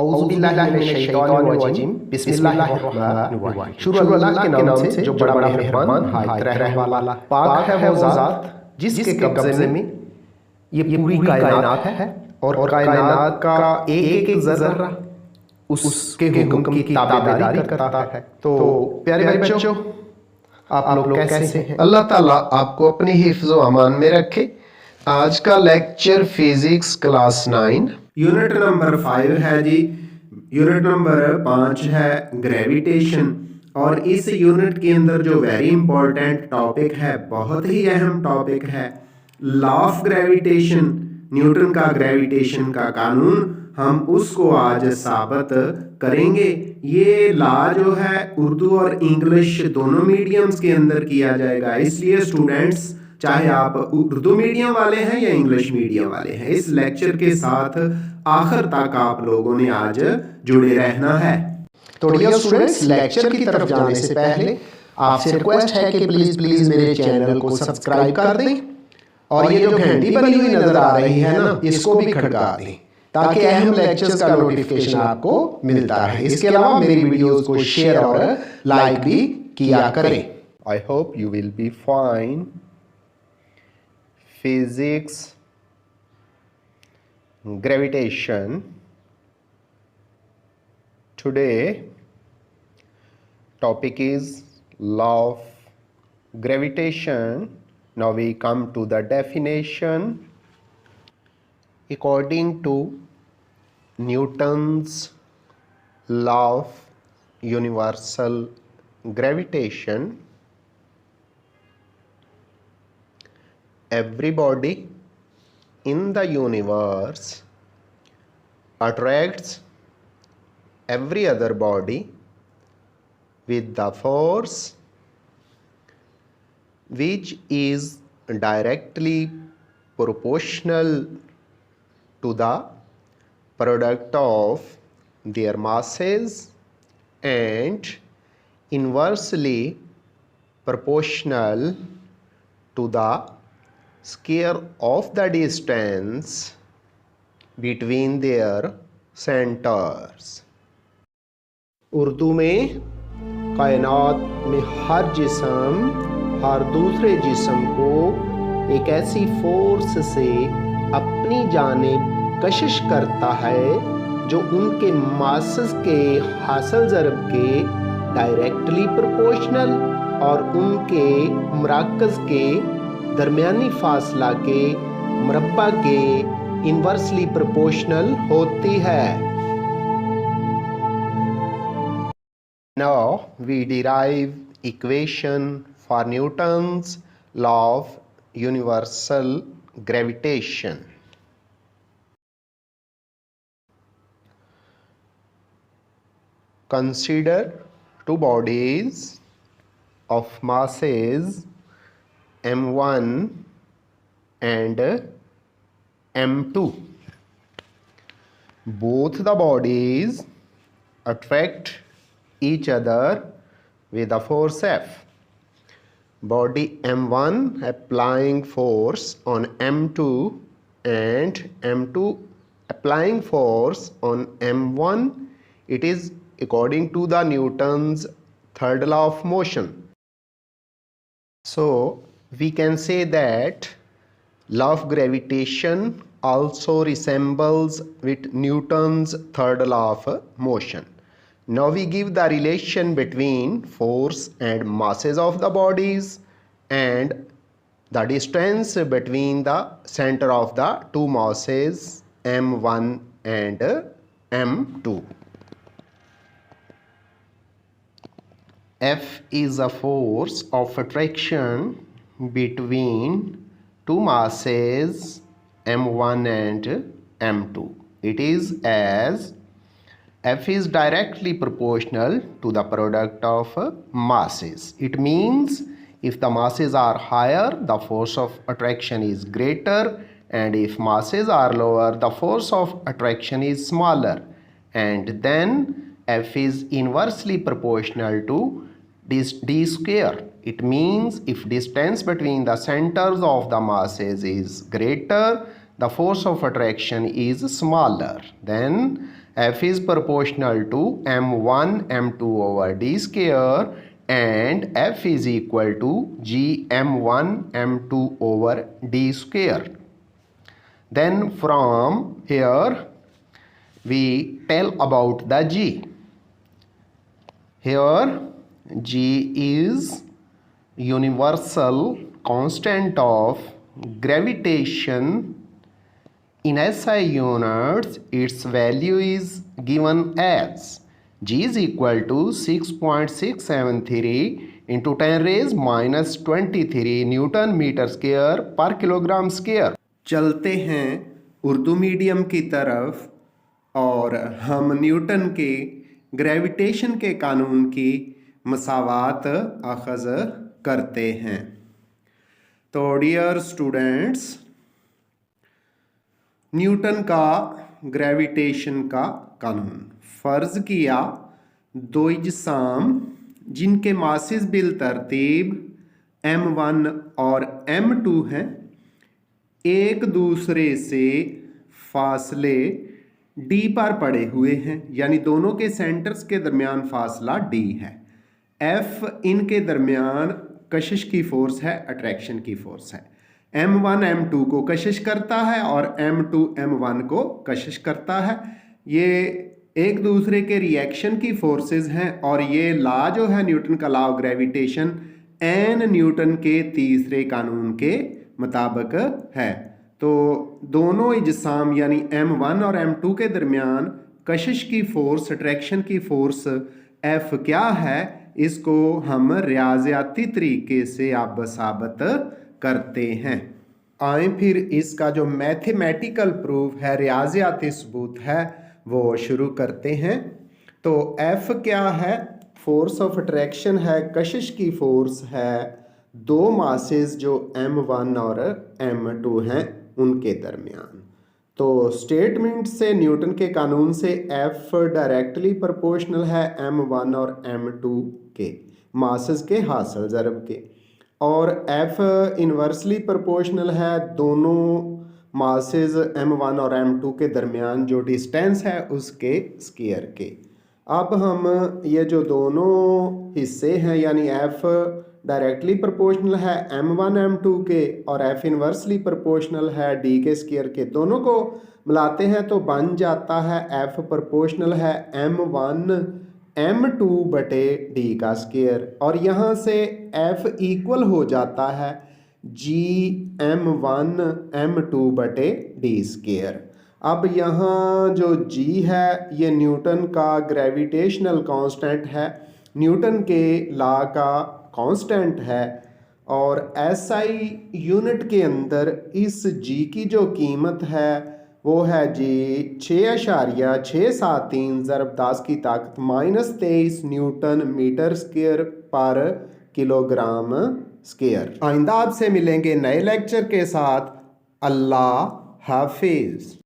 औज़ुबिल्लाहिमिनश्शैतानिर्रजीम बिस्मिल्लाहिर्रहमानिर्रहीम। शुरू अल्लाह के नाम से जो बड़ा मेहरबान निहायत रहम वाला। पाक है वो ज़ात जिसके कब्ज़े में ये पूरी कायनात है और कायनात का एक एक ज़र्रा उसके हुक्म की ताबेदारी करता है। तो प्यारे बच्चों, आप लोग कैसे हैं? अल्लाह ताला आपको अपनी हिफ्ज़ व अमान में रखे। आज का lecture physics class 9 unit number 5 है जी। यूनिट नंबर 5 है ग्रेविटेशन। और इस यूनिट के अंदर जो वेरी इंपॉर्टेंट टॉपिक है, बहुत ही अहम टॉपिक है, लॉ ऑफ ग्रेविटेशन, न्यूटन का ग्रेविटेशन का कानून, हम उसको आज साबित करेंगे। ये लॉ जो है उर्दू और इंग्लिश दोनों मीडियम्स के अंदर किया जाएगा, इसलिए स्टूडेंट्स चाहे आप उर्दू मीडियम वाले हैं या इंग्लिश मीडियम वाले हैं, इस लेक्चर के साथ आखिर तक आप लोगों ने आज जुड़े रहना है। तो डियर स्टूडेंट्स, लेक्चर की तरफ जाने से पहले आपसे रिक्वेस्ट है कि प्लीज मेरे चैनल को सब्सक्राइब कर दें और ये जो घंटी बनी हुई नजर आ रही है ना, इसको भी खड़का दें ताकि अहम लेक्चर्स का नोटिफिकेशन आपको मिलता रहे। इसके अलावा मेरी वीडियोस को शेयर और लाइक भी किया करें। I hope you will be fine. Physics gravitation. Today topic is law of gravitation. Now we come to the definition. According to Newton's law of universal gravitation, every body in the universe attracts every other body with the force which is directly proportional to the product of their masses and inversely proportional to the square of the distance between their centers. Urdu में कायनात में हर जिस्म हर दूसरे जिस्म को एक ऐसी force से अपनी जानिब कशिश करता है जो उनके मासेस के हासिल ज़रब के डायरेक्टली प्रोपोर्शनल और उनके मराकज़ के दरमियानी फासला के मुरब्बा के इन्वर्सली प्रोपोर्शनल होती है। Now we derive equation for Newton's law of universal gravitation. Consider two bodies of masses m1 and m2. Both the bodies attract each other with a force F. Body m1 applying force on m2 and m2 applying force on m1. It is according to the Newton's third law of motion. So we can say that law of gravitation also resembles with Newton's third law of motion. Now we give the relation between force and masses of the bodies and the distance between the center of the two masses m1 and m2. F is a force of attraction between two masses m1 and m2. It is as F is directly proportional to the product of masses. It means if the masses are higher, the force of attraction is greater, and if masses are lower, the force of attraction is smaller. And then F is inversely proportional to d square. It means if distance between the centers of the masses is greater, the force of attraction is smaller. Then F is proportional to m1 m2 over d square and F is equal to g m1 m2 over d square. Then from here we tell about the g. Here g is universal constant of gravitation. In SI units, its value is given as g is equal to 6.673 into 10 raised minus 23 newton metre square पर kilogram square. चलते हैं Urdu medium की तरफ और हम Newton के gravitation के कानून की मसावात अखज़ करते हैं। तो डियर स्टूडेंट्स, न्यूटन का ग्रेविटेशन का कानून, फ़र्ज़ किया दो इजसाम जिनके मासिस बिल तरतीब m1 और m2 हैं, एक दूसरे से फासले d पर पड़े हुए हैं, यानी दोनों के सेंटर्स के दरमियान फासला d है। F इनके दरमियान कशिश की फ़ोर्स है, अट्रैक्शन की फ़ोर्स है। m1 m2 को कशिश करता है और m2 m1 को कशिश करता है। ये एक दूसरे के रिएक्शन की फोर्सेस हैं और ये लॉ जो है न्यूटन का law of gravitation an Newton के तीसरे कानून के मुताबिक है। तो दोनों इजसाम यानी m1 और m2 के दरमियान कशिश की फ़ोर्स, अट्रैक्शन की फ़ोर्स F क्या है, इसको हम रियाज़ियाती तरीके से अब साबित करते हैं। आए फिर इसका जो मैथमेटिकल प्रूफ है, रियाज़ियाती सबूत है, वो शुरू करते हैं। तो F क्या है? फोर्स ऑफ अट्रैक्शन है, कशिश की फोर्स है दो मासेस जो m1 और m2 हैं उनके दरमियान। तो स्टेटमेंट से, न्यूटन के कानून से F डायरेक्टली प्रोपोर्शनल है m1 और m2 के मासेस के हासिल ज़रब के, और F इन्वर्सली प्रोपोर्शनल है दोनों मासेस m1 और m2 के दरमियान जो डिस्टेंस है उसके स्क्वायर के। अब हम ये जो दोनों हिस्से हैं यानी F डायरेक्टली प्रोपोर्शनल है m1 m2 के और F इन्वर्सली प्रोपोर्शनल है d के स्क्वायर के, दोनों को मिलाते हैं तो बन जाता है F प्रोपोर्शनल है m1 m2 बटे d का स्क्वायर, और यहाँ से F इक्वल हो जाता है g m1 m2 बटे d स्क्वायर। अब यहाँ जो g है ये न्यूटन का ग्रेविटेशनल कांस्टेंट है, न्यूटन के लॉ का कांस्टेंट है, और SI यूनिट के अंदर इस g की जो कीमत है वो है जी 6.673 ज़रब 10 की ताकत -23 न्यूटन मीटर स्क्वायर पर किलोग्राम स्क्वायर। आइंदा आपसे मिलेंगे नए लेक्चर के साथ। अल्लाह हाफिज़।